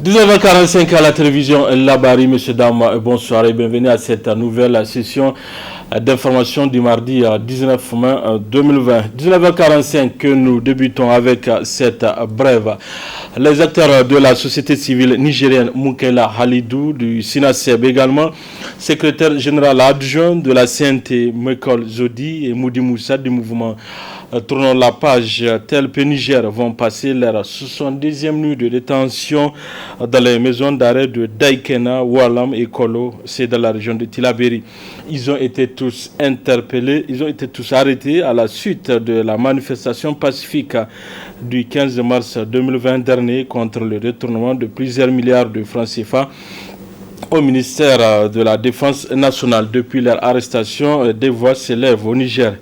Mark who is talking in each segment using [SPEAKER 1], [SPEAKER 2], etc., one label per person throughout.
[SPEAKER 1] 19h45 à la télévision Labari, messieurs, dames, bonsoir et bienvenue à cette nouvelle session d'information du mardi 19 mai 2020. 19h45 que nous débutons avec cette brève. Les acteurs de la société civile nigérienne, Moukela Halidou du SINASEB également, secrétaire général adjoint de la CNT, Mekol Zodi et Moudi Moussa du mouvement Tournons la page, TLP Niger vont passer leur 70e nuit de détention dans les maisons d'arrêt de Daikena, Walam et Kolo, c'est dans la région de Tilaberi. Ils ont été tous interpellés, ils ont été tous arrêtés à la suite de la manifestation pacifique du 15 mars 2020 dernier contre le détournement de plusieurs milliards de francs CFA au ministère de la Défense nationale. Depuis leur arrestation, des voix s'élèvent au Niger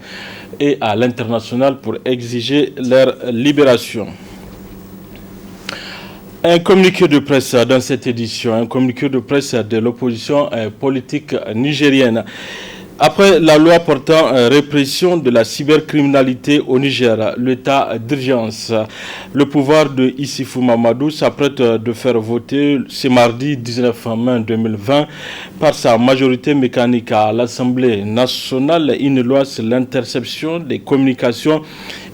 [SPEAKER 1] et à l'international pour exiger leur libération. Un communiqué de presse dans cette édition, un communiqué de presse de l'opposition politique nigérienne. Après la loi portant répression de la cybercriminalité au Niger, l'état d'urgence, le pouvoir de Issifou Mamadou s'apprête de faire voter ce mardi 19 mai 2020 par sa majorité mécanique à l'Assemblée nationale une loi sur l'interception des communications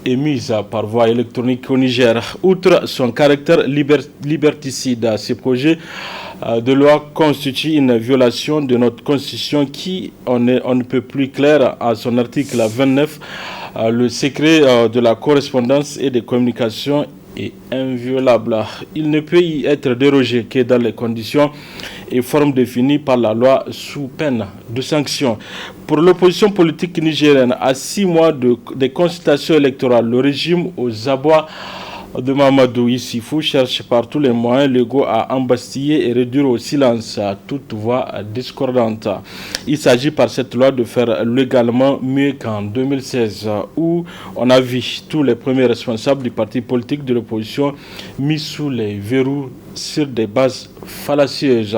[SPEAKER 1] émises par voie électronique au Niger. Outre son caractère liberticide, ce projet de loi constitue une violation de notre constitution qui, on ne peut plus clair à son article 29, le secret de la correspondance et des communications est inviolable. Il ne peut y être dérogé que dans les conditions et formes définies par la loi sous peine de sanction. Pour l'opposition politique nigérienne, à 6 mois des consultations électorales, le régime aux abois de Mamadou Issifou cherche par tous les moyens légaux à embastiller et réduire au silence toute voix discordante. Il s'agit par cette loi de faire légalement mieux qu'en 2016 où on a vu tous les premiers responsables du parti politique de l'opposition mis sous les verrous sur des bases fallacieuses.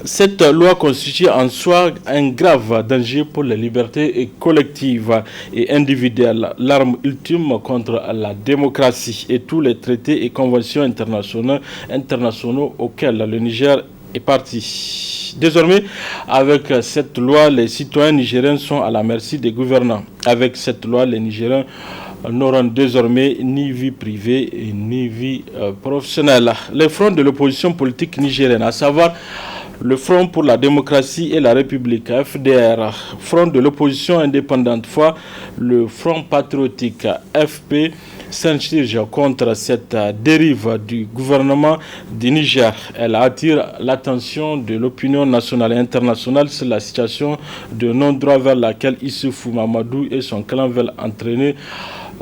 [SPEAKER 1] Cette loi constitue en soi un grave danger pour les libertés collectives et individuelles, l'arme ultime contre la démocratie et tous les traités et conventions internationaux auxquels le Niger est parti. Désormais, avec cette loi, les citoyens nigériens sont à la merci des gouvernants. Avec cette loi, les Nigériens n'auront désormais ni vie privée ni vie professionnelle. Les fronts de l'opposition politique nigérienne, à savoir le Front pour la démocratie et la République, FDR, Front de l'opposition indépendante, fois le Front patriotique, FP, s'insurge contre cette dérive du gouvernement du Niger. Elle attire l'attention de l'opinion nationale et internationale sur la situation de non-droit vers laquelle Issoufou Mamadou et son clan veulent entraîner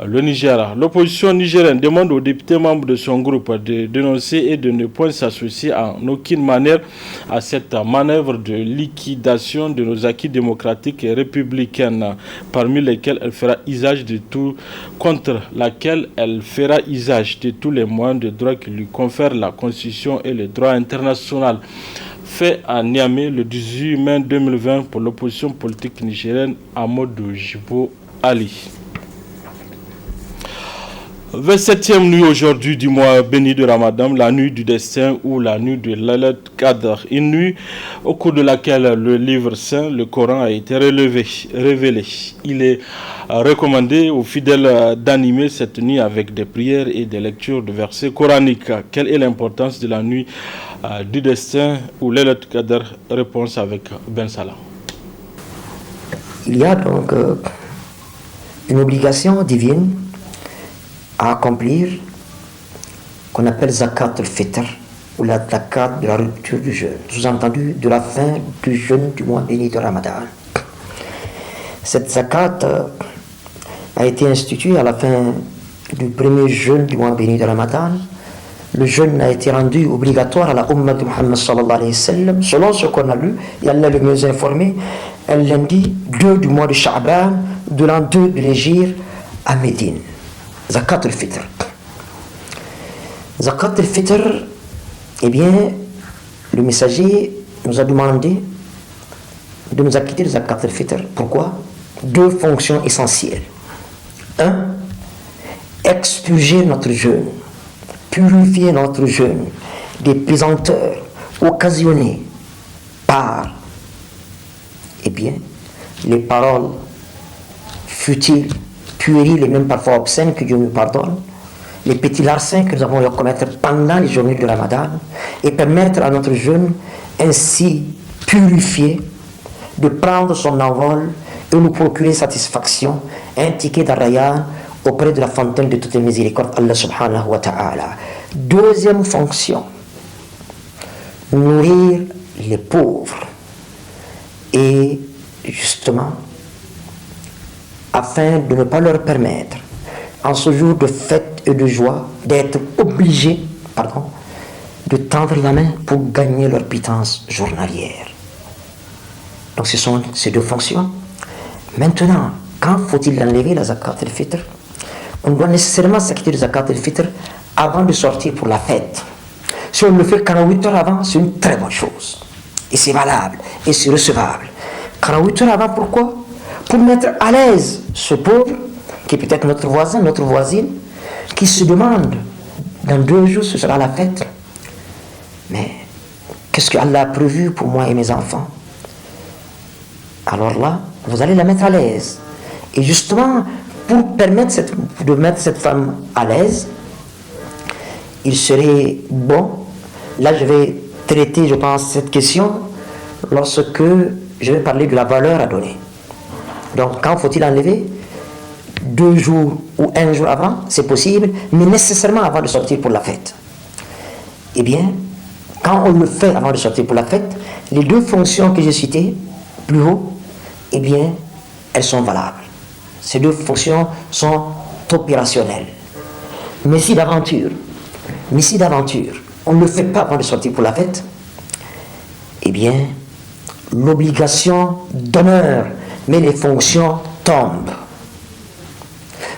[SPEAKER 1] le Niger. L'opposition nigérienne demande aux députés membres de son groupe de dénoncer et de ne point s'associer en aucune manière à cette manœuvre de liquidation de nos acquis démocratiques et républicains, parmi lesquels elle fera usage de tout, contre laquelle elle fera usage de tous les moyens de droit qui lui confèrent la Constitution et le droit international. Fait à Niamey le 18 mai 2020 pour l'opposition politique nigérienne Amadou Jibo Ali. 27e nuit aujourd'hui du mois béni de Ramadan, la nuit du destin ou la nuit de Laylat Qadr, une nuit au cours de laquelle le livre saint, le Coran, a été révélé. Il est recommandé aux fidèles d'animer cette nuit avec des prières et des lectures de versets coraniques. Quelle est l'importance de la nuit du destin ou Laylat Qadr? Réponse avec Ben Salah.
[SPEAKER 2] Il y a donc une obligation divine à accomplir qu'on appelle zakat al-fitr ou la zakat de la rupture du jeûne, sous-entendu de la fin du jeûne du mois béni de Ramadan. Cette zakat a été instituée à la fin du premier jeûne du mois béni de Ramadan. Le jeûne a été rendu obligatoire à la Ummah de Muhammad sallallahu alayhi wa sallam, selon ce qu'on a lu, et Allah le mieux informé, un lundi 2 du mois de Sha'ban, de l'an 2 de l'Hégire à Médine. Zakat al-Fitr. Zakat al-Fitr, eh bien, le messager nous a demandé de nous acquitter de Zakat al-Fitr. Pourquoi? 2 fonctions essentielles. 1. Expurger notre jeûne, purifier notre jeûne des pesanteurs occasionnées par, eh bien, les paroles futiles, puériles et même parfois obscènes, que Dieu nous pardonne, les petits larcins que nous avons eu à commettre pendant les journées de Ramadan, et permettre à notre jeûne ainsi purifié de prendre son envol et nous procurer satisfaction, un ticket d'Arrayan auprès de la fontaine de toutes les miséricordes, Allah subhanahu wa ta'ala. Deuxième fonction, nourrir les pauvres. Et justement, afin de ne pas leur permettre, en ce jour de fête et de joie, d'être obligés, de tendre la main pour gagner leur pitance journalière. Donc ce sont ces deux fonctions. Maintenant, quand faut-il enlever la zakat al-fitr? On doit nécessairement s'acquitter de zakat al-fitr avant de sortir pour la fête. Si on le fait 48 heures avant, c'est une très bonne chose. Et c'est valable, et c'est recevable. 48 heures avant, pourquoi? Pour mettre à l'aise ce pauvre, qui est peut-être notre voisin, notre voisine, qui se demande, dans 2 jours, ce sera la fête. Mais qu'est-ce que Allah a prévu pour moi et mes enfants? Alors là, vous allez la mettre à l'aise. Et justement, pour permettre de mettre cette femme à l'aise, il serait bon, là je vais traiter, je pense, cette question lorsque je vais parler de la valeur à donner. Donc, quand faut-il enlever? 2 jours ou 1 jour avant, c'est possible, mais nécessairement avant de sortir pour la fête. Eh bien, quand on le fait avant de sortir pour la fête, les 2 fonctions que j'ai citées plus haut, eh bien, elles sont valables. Ces 2 fonctions sont opérationnelles. Mais si d'aventure, on ne le fait pas avant de sortir pour la fête, eh bien, l'obligation demeure, mais les fonctions tombent.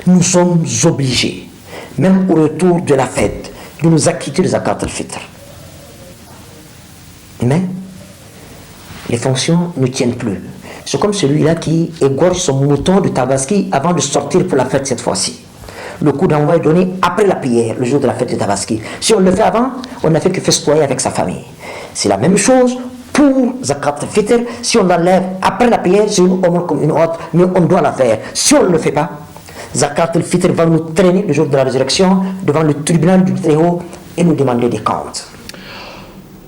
[SPEAKER 2] Nous sommes obligés, même au retour de la fête, de nous acquitter de zakat al-fitr. Mais les fonctions ne tiennent plus. C'est comme celui-là qui égorge son mouton de Tabaski avant de sortir pour la fête cette fois-ci. Le coup d'envoi est donné après la prière, le jour de la fête de Tabaski. Si on le fait avant, on n'a fait que festoyer avec sa famille. C'est la même chose pour zakat al-fitr. Si on l'enlève après la prière, c'est une ombre comme une autre, mais on doit la faire. Si on ne le fait pas, zakat al-fitr va nous traîner le jour de la résurrection devant le tribunal du Très-Haut et nous demander des comptes.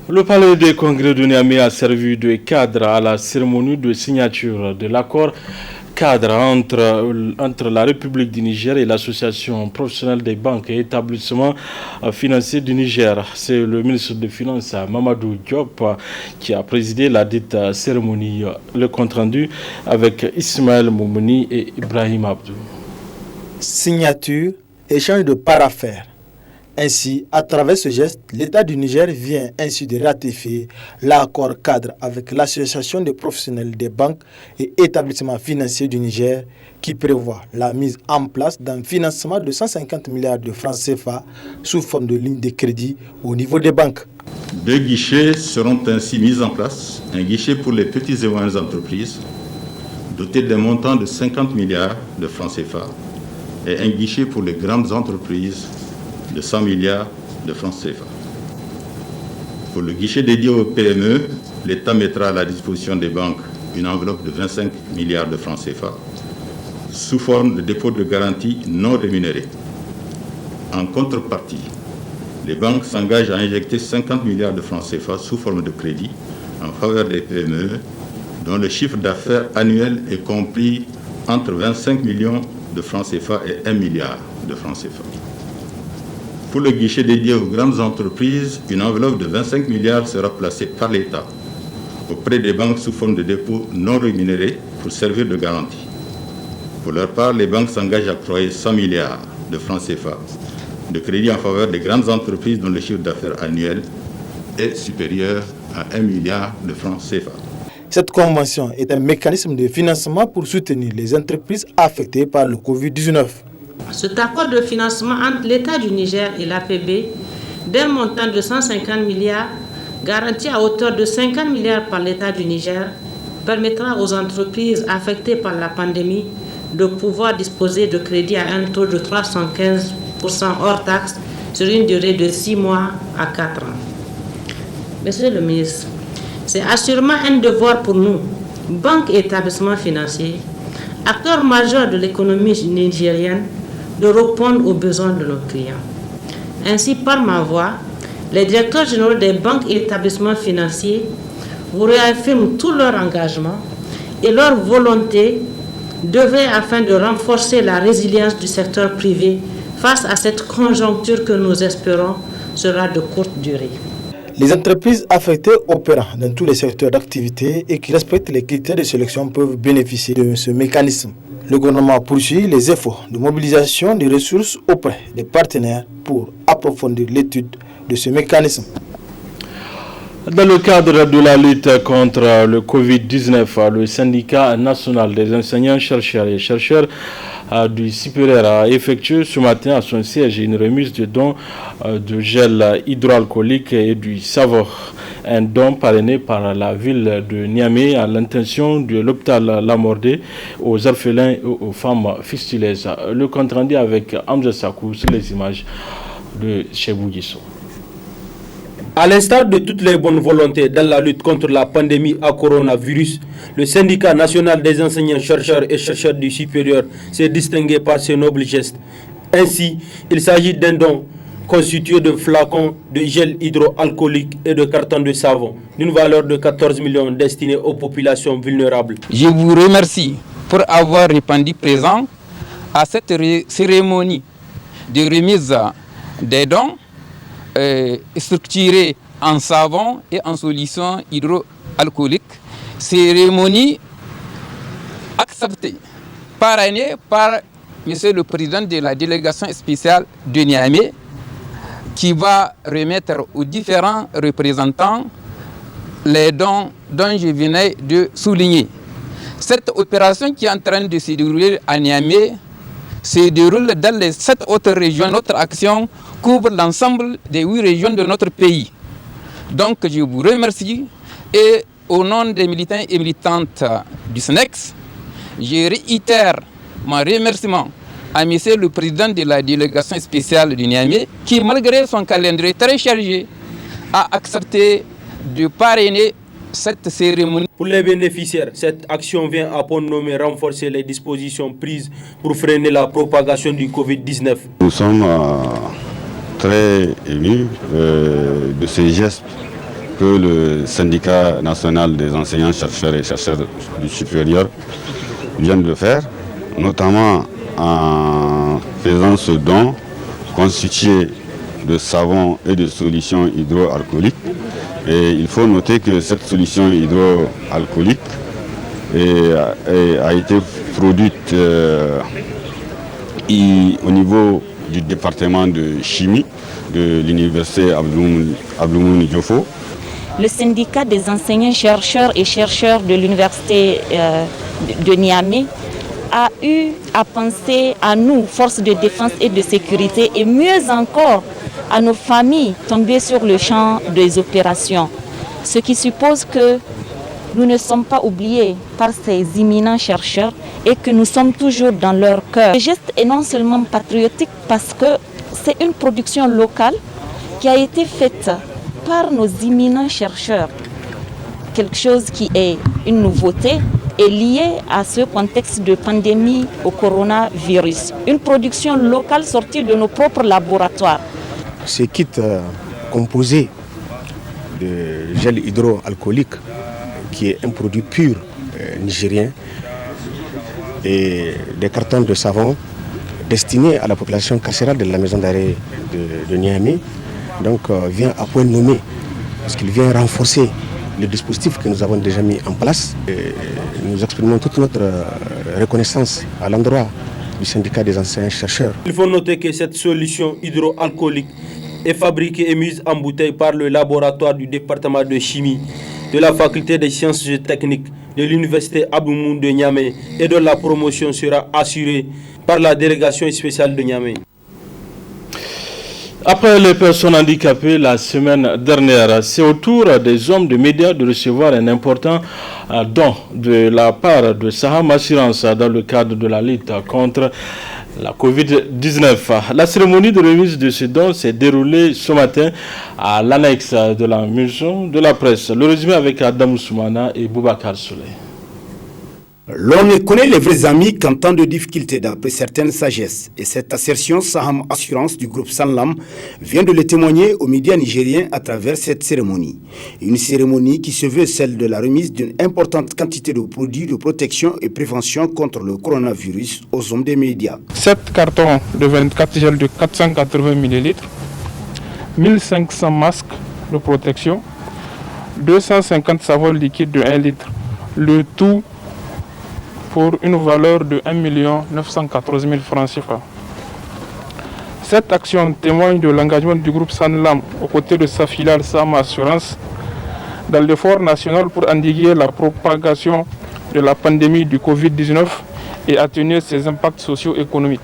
[SPEAKER 1] Le palais des congrès de Niamey a servi de cadre à la cérémonie de signature de l'accord cadre entre la République du Niger et l'Association professionnelle des banques et établissements financiers du Niger. C'est le ministre des Finances, Mamadou Diop, qui a présidé la dite cérémonie. Le compte-rendu avec Ismaël Moumouni et Ibrahim Abdou.
[SPEAKER 3] Signature, échange de parafères. Ainsi, à travers ce geste, l'État du Niger vient ainsi de ratifier l'accord cadre avec l'Association des professionnels des banques et établissements financiers du Niger qui prévoit la mise en place d'un financement de 150 milliards de francs CFA sous forme de lignes de crédit au niveau des banques.
[SPEAKER 4] 2 guichets seront ainsi mis en place. Un guichet pour les petites et moyennes entreprises doté d'un montant de 50 milliards de francs CFA et un guichet pour les grandes entreprises de 100 milliards de francs CFA. Pour le guichet dédié aux PME, l'État mettra à la disposition des banques une enveloppe de 25 milliards de francs CFA sous forme de dépôt de garantie non rémunéré. En contrepartie, les banques s'engagent à injecter 50 milliards de francs CFA sous forme de crédit en faveur des PME dont le chiffre d'affaires annuel est compris entre 25 millions de francs CFA et 1 milliard de francs CFA. Pour le guichet dédié aux grandes entreprises, une enveloppe de 25 milliards sera placée par l'État auprès des banques sous forme de dépôt non rémunéré pour servir de garantie. Pour leur part, les banques s'engagent à octroyer 100 milliards de francs CFA de crédit en faveur des grandes entreprises dont le chiffre d'affaires annuel est supérieur à 1 milliard de francs CFA.
[SPEAKER 3] Cette convention est un mécanisme de financement pour soutenir les entreprises affectées par le Covid-19.
[SPEAKER 5] Cet accord de financement entre l'État du Niger et l'APB d'un montant de 150 milliards, garanti à hauteur de 50 milliards par l'État du Niger, permettra aux entreprises affectées par la pandémie de pouvoir disposer de crédits à un taux de 315% hors taxe sur une durée de 6 mois à 4 ans. Monsieur le ministre, c'est assurément un devoir pour nous, banques et établissements financiers, acteurs majeurs de l'économie nigérienne, de répondre aux besoins de nos clients. Ainsi, par ma voix, les directeurs généraux des banques et établissements financiers vous réaffirment tout leur engagement et leur volonté d'œuvrer afin de renforcer la résilience du secteur privé face à cette conjoncture que nous espérons sera de courte durée.
[SPEAKER 3] Les entreprises affectées opérant dans tous les secteurs d'activité et qui respectent les critères de sélection peuvent bénéficier de ce mécanisme. Le gouvernement poursuit les efforts de mobilisation des ressources auprès des partenaires pour approfondir l'étude de ce mécanisme.
[SPEAKER 1] Dans le cadre de la lutte contre le Covid-19, le syndicat national des enseignants-chercheurs et chercheurs du supérieur a effectué ce matin à son siège une remise de dons de gel hydroalcoolique et du savon. Un don parrainé par la ville de Niamey à l'intention de l'hôpital Lamordé aux orphelins et aux femmes fistuleuses. Le compte rendu avec Hamza Sakou sur les images de Chebou Gisso.
[SPEAKER 6] À l'instar de toutes les bonnes volontés dans la lutte contre la pandémie à coronavirus, le syndicat national des enseignants, chercheurs et chercheurs du supérieur s'est distingué par ce noble geste. Ainsi, il s'agit d'un don constitué de flacons de gel hydroalcoolique et de cartons de savon, d'une valeur de 14 millions destinés aux populations vulnérables.
[SPEAKER 7] Je vous remercie pour avoir répondu présent à cette cérémonie de remise des dons structurée en savon et en solution hydroalcoolique. Cérémonie acceptée, parrainée par Monsieur le Président de la délégation spéciale de Niamey, qui va remettre aux différents représentants les dons dont je venais de souligner. Cette opération qui est en train de se dérouler à Niamey se déroule dans les 7 autres régions. Notre action couvre l'ensemble des 8 régions de notre pays. Donc je vous remercie et au nom des militants et militantes du SNEX, je réitère mon remerciement à Monsieur le Président de la délégation spéciale du Niamey qui, malgré son calendrier très chargé, a accepté de parrainer cette cérémonie.
[SPEAKER 6] Pour les bénéficiaires, cette action vient à point nommé renforcer les dispositions prises pour freiner la propagation du Covid-19.
[SPEAKER 8] Nous sommes très émus de ces gestes que le syndicat national des enseignants, chercheurs et chercheurs du supérieur vient de faire, notamment en faisant ce don constitué de savon et de solutions hydroalcooliques. Et il faut noter que cette solution hydroalcoolique a été produite au niveau du département de chimie de l'université Abdoumouni Diofo.
[SPEAKER 9] Le syndicat des enseignants, chercheurs et chercheurs de l'université de Niamey a eu à penser à nous, forces de défense et de sécurité, et mieux encore à nos familles tombées sur le champ des opérations. Ce qui suppose que nous ne sommes pas oubliés par ces éminents chercheurs et que nous sommes toujours dans leur cœur. Le geste est non seulement patriotique parce que c'est une production locale qui a été faite par nos éminents chercheurs. Quelque chose qui est une nouveauté et lié à ce contexte de pandémie au coronavirus. Une production locale sortie de nos propres laboratoires.
[SPEAKER 10] Ce kit composé de gel hydroalcoolique, qui est un produit pur nigérien, et des cartons de savon destinés à la population carcérale de la maison d'arrêt de Niamey, donc vient à point nommé, parce qu'il vient renforcer le dispositif que nous avons déjà mis en place. Et nous exprimons toute notre reconnaissance à l'endroit du syndicat des enseignants chercheurs.
[SPEAKER 6] Il faut noter que cette solution hydroalcoolique est fabriquée et mise en bouteille par le laboratoire du département de chimie de la faculté des sciences et techniques de l'université Abdoumouni de Niamey et dont la promotion sera assurée par la délégation spéciale de Niamey.
[SPEAKER 1] Après les personnes handicapées la semaine dernière, c'est au tour des hommes de médias de recevoir un important don de la part de Saham Assurance dans le cadre de la lutte contre la Covid-19. La cérémonie de remise de ce don s'est déroulée ce matin à l'annexe de la maison de la presse. Le résumé avec Adam Soumana et Boubacar Souley.
[SPEAKER 11] L'on ne connaît les vrais amis qu'en temps de difficulté d'après certaines sagesses. Et cette assertion Saham Assurance du groupe Sanlam vient de le témoigner aux médias nigériens à travers cette cérémonie. Une cérémonie qui se veut celle de la remise d'une importante quantité de produits de protection et prévention contre le coronavirus aux hommes des médias.
[SPEAKER 12] 7 cartons de 24 gels de 480 ml, 1500 masques de protection, 250 savons liquides de 1 litre. Le tout pour une valeur de 1 914 000 francs CFA. Cette action témoigne de l'engagement du groupe Sanlam aux côtés de sa filiale Saham Assurance dans l'effort national pour endiguer la propagation de la pandémie du Covid-19 et atténuer ses impacts socio-économiques.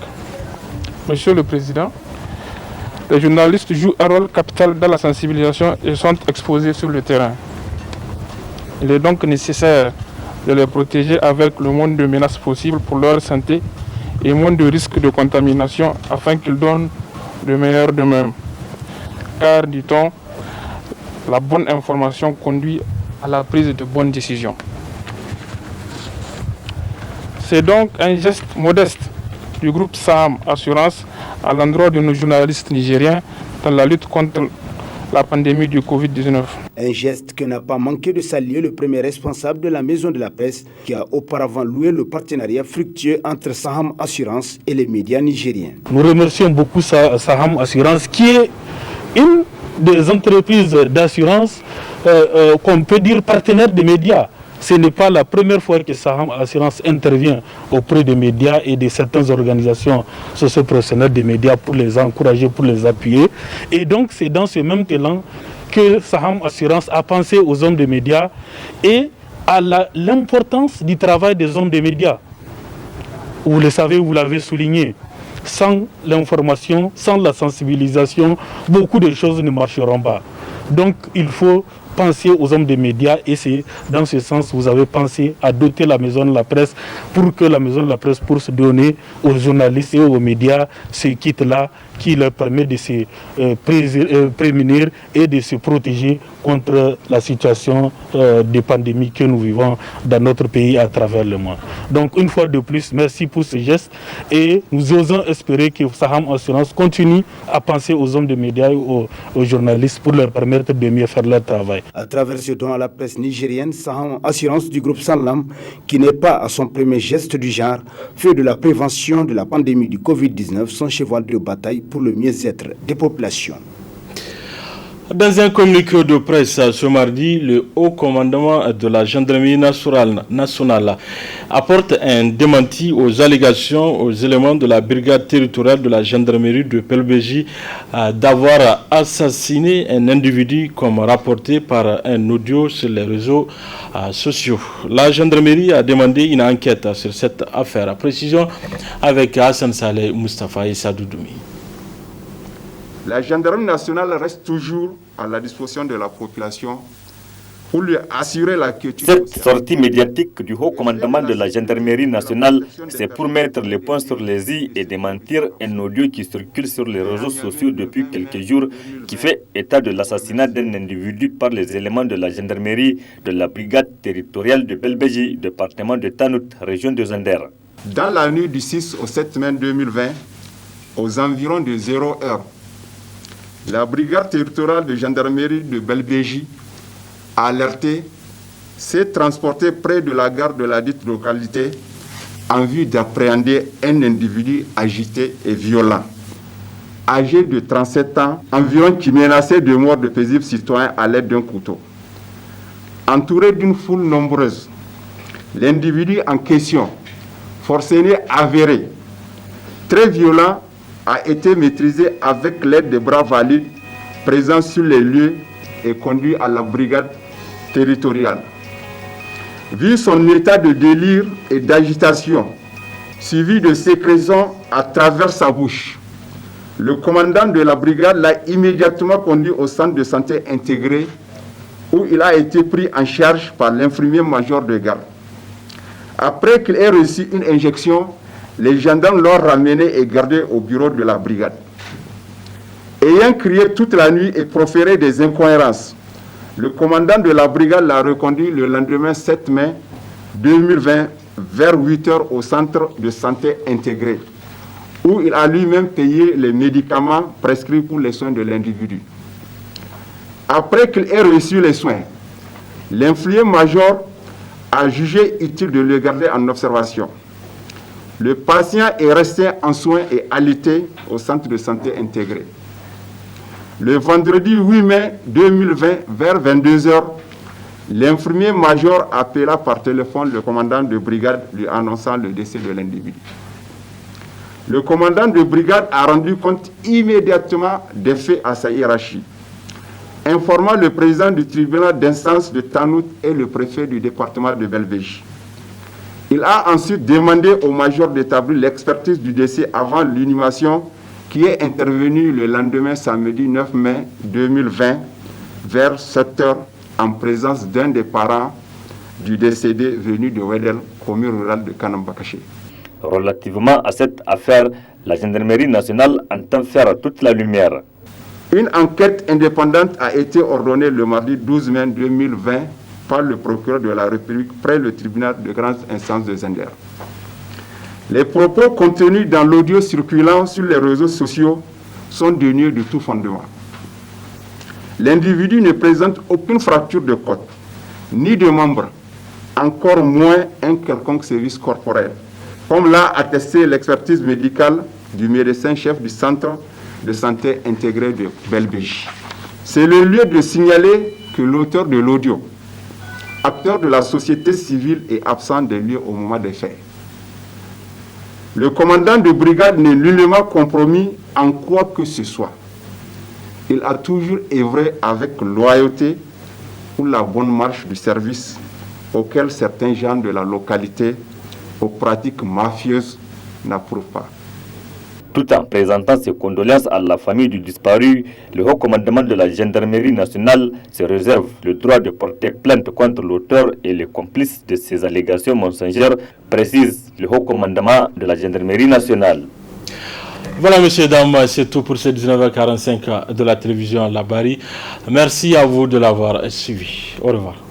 [SPEAKER 12] Monsieur le Président, les journalistes jouent un rôle capital dans la sensibilisation et sont exposés sur le terrain. Il est donc nécessaire de les protéger avec le moins de menaces possibles pour leur santé et moins de risques de contamination afin qu'ils donnent le meilleur d'eux-mêmes. Car, dit-on, la bonne information conduit à la prise de bonnes décisions. C'est donc un geste modeste du groupe Saham Assurance à l'endroit de nos journalistes nigériens dans la lutte contre la pandémie du Covid-19.
[SPEAKER 11] Un geste que n'a pas manqué de saluer le premier responsable de la maison de la presse qui a auparavant loué le partenariat fructueux entre Saham Assurance et les médias nigériens.
[SPEAKER 13] Nous remercions beaucoup Saham Assurance qui est une des entreprises d'assurance qu'on peut dire partenaire des médias. Ce n'est pas la première fois que Saham Assurance intervient auprès des médias et de certaines organisations socio-professionnelles des médias pour les encourager, pour les appuyer. Et donc c'est dans ce même élan que Saham Assurance a pensé aux hommes des médias et à l'importance du travail des hommes des médias. Vous le savez, vous l'avez souligné. Sans l'information, sans la sensibilisation, beaucoup de choses ne marcheront pas. Donc il faut penser aux hommes des médias et c'est dans ce sens que vous avez pensé à doter la maison de la presse pour que la maison de la presse puisse donner aux journalistes et aux médias ce kit-là qui leur permet de se prémunir et de se protéger contre la situation de pandémie que nous vivons dans notre pays à travers le monde. Donc une fois de plus, merci pour ce geste et nous osons espérer que Saham Assurance continue à penser aux hommes des médias et aux journalistes pour leur permettre de mieux faire leur travail.
[SPEAKER 11] À travers ce don à la presse nigérienne, Saham Assurance du groupe Sanlam, qui n'est pas à son premier geste du genre, fait de la prévention de la pandémie du Covid-19 son cheval de bataille pour le mieux-être des populations.
[SPEAKER 1] Dans un communiqué de presse ce mardi, le haut commandement de la gendarmerie nationale apporte un démenti aux allégations aux éléments de la brigade territoriale de la gendarmerie de Pelbéji d'avoir assassiné un individu comme rapporté par un audio sur les réseaux sociaux. La gendarmerie a demandé une enquête sur cette affaire. Précision avec Hassan Saleh Mustafa et Sadoudoumi.
[SPEAKER 14] La gendarmerie nationale reste toujours à la disposition de la population pour lui assurer la quiétude.
[SPEAKER 15] Cette sortie médiatique du haut commandement de la gendarmerie nationale, c'est pour mettre le point sur les i et démentir un audio qui circule sur les réseaux sociaux depuis quelques jours qui fait état de l'assassinat d'un individu par les éléments de la gendarmerie de la brigade territoriale de Belbéji, département de Tanout, région de Zender.
[SPEAKER 14] Dans la nuit du 6 au 7 mai 2020, aux environs de 0 heure, la brigade territoriale de gendarmerie de Belbéji, alertée, s'est transportée près de la gare de la dite localité en vue d'appréhender un individu agité et violent, âgé de 37 ans environ, qui menaçait de mort de paisibles citoyens à l'aide d'un couteau. Entouré d'une foule nombreuse, l'individu en question, forcené avéré, très violent, a été maîtrisé avec l'aide des bras valides présents sur les lieux et conduit à la brigade territoriale. Vu son état de délire et d'agitation, suivi de sécrétions à travers sa bouche, le commandant de la brigade l'a immédiatement conduit au centre de santé intégré où il a été pris en charge par l'infirmier major de garde. Après qu'il ait reçu une injection les gendarmes l'ont ramené et gardé au bureau de la brigade. Ayant crié toute la nuit et proféré des incohérences, le commandant de la brigade l'a reconduit le lendemain 7 mai 2020 vers 8 h au centre de santé intégré, où il a lui-même payé les médicaments prescrits pour les soins de l'individu. Après qu'il ait reçu les soins, l'infirmier-major a jugé utile de le garder en observation. Le patient est resté en soins et alité au centre de santé intégré. Le vendredi 8 mai 2020, vers 22 h, l'infirmier-major appela par téléphone le commandant de brigade lui annonçant le décès de l'individu. Le commandant de brigade a rendu compte immédiatement des faits à sa hiérarchie, informant le président du tribunal d'instance de Tanout et le préfet du département de Belbéji. Il a ensuite demandé au major d'établir l'expertise du décès avant l'inhumation qui est intervenue le lendemain samedi 9 mai 2020 vers 7 h en présence d'un des parents du décédé venu de Wedel, commune rurale de Kanambakaché.
[SPEAKER 15] Relativement à cette affaire, la gendarmerie nationale entend faire toute la lumière.
[SPEAKER 14] Une enquête indépendante a été ordonnée le mardi 12 mai 2020 par le procureur de la République près le tribunal de grande instance de Zender. Les propos contenus dans l'audio circulant sur les réseaux sociaux sont dénués de tout fondement. L'individu ne présente aucune fracture de côte, ni de membre, encore moins un quelconque service corporel, comme l'a attesté l'expertise médicale du médecin-chef du centre de santé intégré de Belbéji. C'est le lieu de signaler que l'auteur de l'audio, acteur de la société civile, est absent des lieux au moment des faits. Le commandant de brigade n'est nullement compromis en quoi que ce soit. Il a toujours œuvré avec loyauté pour la bonne marche du service auquel certains gens de la localité aux pratiques mafieuses n'approuvent pas.
[SPEAKER 15] Tout en présentant ses condoléances à la famille du disparu, le haut commandement de la gendarmerie nationale se réserve le droit de porter plainte contre l'auteur et les complices de ces allégations mensongères, précise le haut commandement de la gendarmerie nationale.
[SPEAKER 1] Voilà, messieurs, dames, c'est tout pour ce 19h45 de la télévision La Bari. Merci à vous de l'avoir suivi. Au revoir.